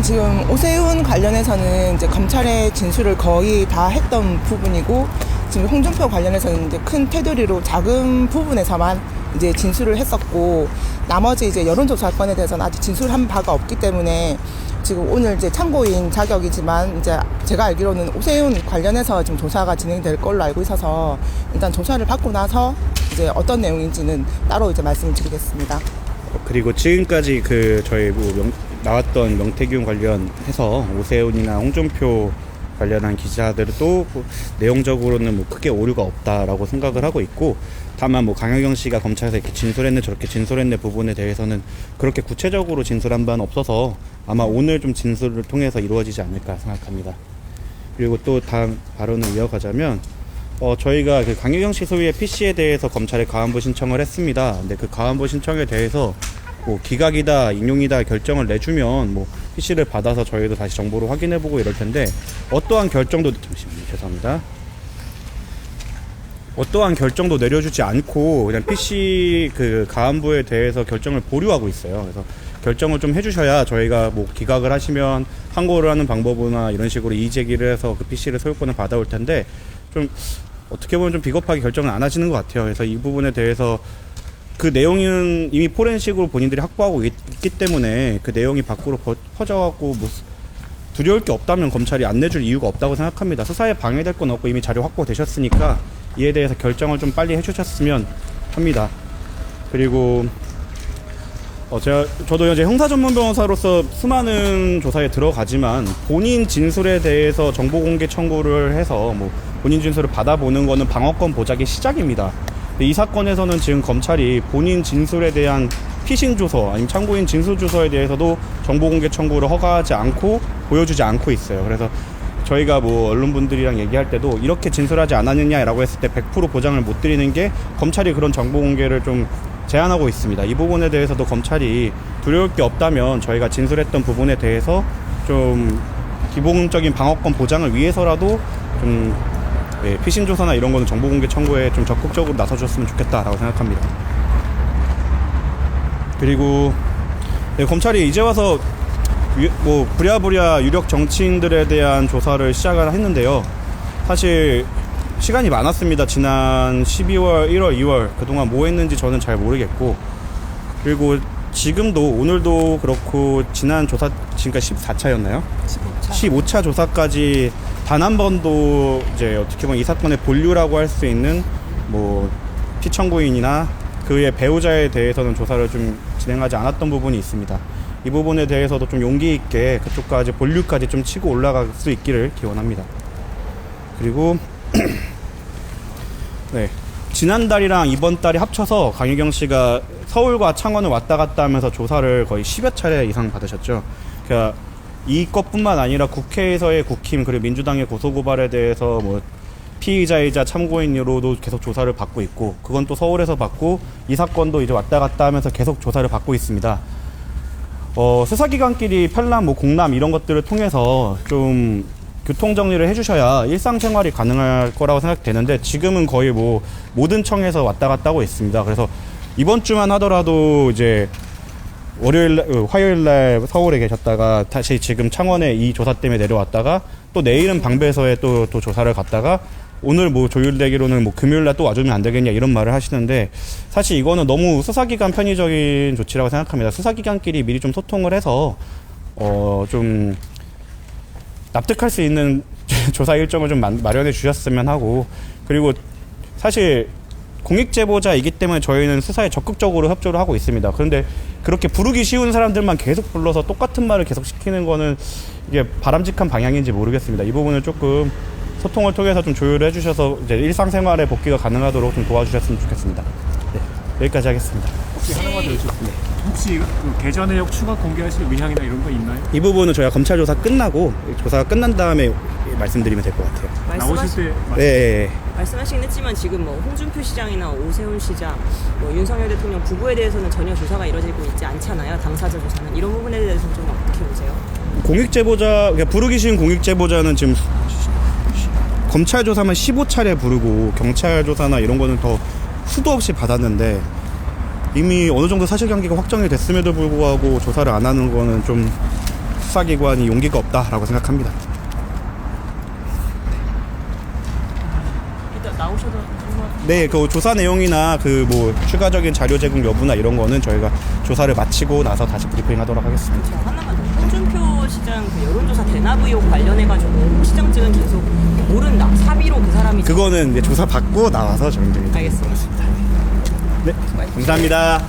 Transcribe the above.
지금 오세훈 관련해서는 이제 검찰의 진술을 거의 다 했던 부분이고, 지금 홍준표 관련해서는 이제 큰 테두리로 작은 부분에서만 이제 진술을 했었고, 나머지 이제 여론조사 건에 대해서는 아직 진술한 바가 없기 때문에 지금 오늘 이제 참고인 자격이지만 이제 제가 알기로는 오세훈 관련해서 지금 조사가 진행될 걸로 알고 있어서 일단 조사를 받고 나서 이제 어떤 내용인지는 따로 이제 말씀을 드리겠습니다. 그리고 지금까지 저희 나왔던 명태균 관련해서 오세훈이나 홍준표 관련한 기사들도 내용적으로는 크게 오류가 없다라고 생각을 하고 있고, 다만 강효경 씨가 검찰에서 이렇게 진술했네 저렇게 진술했네 부분에 대해서는 그렇게 구체적으로 진술한 바는 없어서 아마 오늘 좀 진술을 통해서 이루어지지 않을까 생각합니다. 그리고 또 다음 발언을 이어가자면 저희가 강효경 씨 소유의 PC에 대해서 검찰에 가안부 신청을 했습니다. 근데 그 가안부 신청에 대해서 기각이다 인용이다 결정을 내주면 PC를 받아서 저희도 다시 정보를 확인해보고 이럴 텐데, 어떠한 결정도 어떠한 결정도 내려주지 않고 그냥 PC 가안부에 대해서 결정을 보류하고 있어요. 그래서 결정을 좀 해주셔야 저희가 기각을 하시면 항고를 하는 방법이나 이런 식으로 이의 제기를 해서 그 PC를 소유권을 받아올 텐데, 좀 어떻게 보면 좀 비겁하게 결정을 안 하시는 것 같아요. 그래서 이 부분에 대해서 그 내용은 이미 포렌식으로 본인들이 확보하고 있기 때문에 그 내용이 밖으로 퍼져갖고 두려울 게 없다면 검찰이 안 내줄 이유가 없다고 생각합니다. 수사에 방해될 건 없고 이미 자료 확보되셨으니까 이에 대해서 결정을 좀 빨리 해주셨으면 합니다. 그리고 저도 이제 형사 전문 변호사로서 수많은 조사에 들어가지만 본인 진술에 대해서 정보 공개 청구를 해서 본인 진술을 받아보는 거는 방어권 보장의 시작입니다. 이 사건에서는 지금 검찰이 본인 진술에 대한 피신 주소 아니면 참고인 진술 주소에 대해서도 정보 공개 청구를 허가하지 않고 보여주지 않고 있어요. 그래서 저희가 언론분들이랑 얘기할 때도 이렇게 진술하지 않았느냐라고 했을 때 100% 보장을 못 드리는 게 검찰이 그런 정보 공개를 좀 제한하고 있습니다. 이 부분에 대해서도 검찰이 두려울 게 없다면 저희가 진술했던 부분에 대해서 좀 기본적인 방어권 보장을 위해서라도 좀 피신 조사나 이런 거는 정보 공개 청구에 좀 적극적으로 나서줬으면 좋겠다라고 생각합니다. 그리고 검찰이 이제 와서 부랴부랴 유력 정치인들에 대한 조사를 시작을 했는데요. 사실 시간이 많았습니다. 지난 12월, 1월, 2월 그동안 뭐 했는지 저는 잘 모르겠고, 그리고 지금도 오늘도 그렇고 지난 조사 지금까지 14차였나요? 15차 조사까지 단 한 번도 이제 어떻게 보면 이 사건의 본류라고 할 수 있는 피청구인이나 그의 배우자에 대해서는 조사를 좀 진행하지 않았던 부분이 있습니다. 이 부분에 대해서도 좀 용기 있게 그쪽까지 본류까지 좀 치고 올라갈 수 있기를 기원합니다. 그리고 지난달이랑 이번 달이 합쳐서 강효경 씨가 서울과 창원을 왔다 갔다 하면서 조사를 거의 10여 차례 이상 받으셨죠. 그러니까 이것뿐만 아니라 국회에서의 국힘 그리고 민주당의 고소고발에 대해서 피의자이자 참고인으로도 계속 조사를 받고 있고, 그건 또 서울에서 받고 이 사건도 이제 왔다 갔다 하면서 계속 조사를 받고 있습니다. 수사기관끼리 편람, 공람 이런 것들을 통해서 좀 교통정리를 해주셔야 일상생활이 가능할 거라고 생각되는데, 지금은 거의 모든 청에서 왔다 갔다 하고 있습니다. 그래서 이번 주만 하더라도 이제 화요일날 서울에 계셨다가 다시 지금 창원에 이 조사 때문에 내려왔다가 또 내일은 방배서에 또 조사를 갔다가 오늘 조율되기로는 금요일날 또 와주면 안 되겠냐 이런 말을 하시는데, 사실 이거는 너무 수사기관 편의적인 조치라고 생각합니다. 수사기관끼리 미리 좀 소통을 해서 좀 납득할 수 있는 조사 일정을 좀 마련해 주셨으면 하고, 그리고 사실 공익제보자이기 때문에 저희는 수사에 적극적으로 협조를 하고 있습니다. 그런데 그렇게 부르기 쉬운 사람들만 계속 불러서 똑같은 말을 계속 시키는 거는 이게 바람직한 방향인지 모르겠습니다. 이 부분을 조금 소통을 통해서 좀 조율을 해주셔서 이제 일상생활에 복귀가 가능하도록 좀 도와주셨으면 좋겠습니다. 여기까지 하겠습니다. 혹시 하나만 더 여쭙습니다. 혹시 계좌 내역 추가 공개하실 의향이나 이런 거 있나요? 이 부분은 저희가 검찰 조사 끝나고 조사가 끝난 다음에 말씀드리면 될 것 같아요. 나오실 때 네. 말씀하시긴 했지만 지금 홍준표 시장이나 오세훈 시장, 윤석열 대통령 부부에 대해서는 전혀 조사가 이루어지고 있지 않잖아요. 당사자 조사는. 이런 부분에 대해서는 좀 어떻게 보세요? 공익제보자, 부르기 쉬운 공익제보자는 지금 검찰 조사만 15차례 부르고 경찰 조사나 이런 거는 더 수도 없이 받았는데, 이미 어느 정도 사실관계가 확정이 됐음에도 불구하고 조사를 안 하는 거는 좀 수사기관이 용기가 없다라고 생각합니다. 일단 나오셔도 한번 네, 그 조사 내용이나 그 뭐 추가적인 자료 제공 여부나 이런 거는 저희가 조사를 마치고 나서 다시 브리핑하도록 하겠습니다. 저 하나만 더. 홍준표 시장 그 여론조사 대납 의혹 관련해가지고 홍 시장 측은 계속 모른다. 사비로 그 사람이. 그거는 이제 조사 받고 나와서 정리되겠습니다. 알겠습니다. 네, 감사합니다.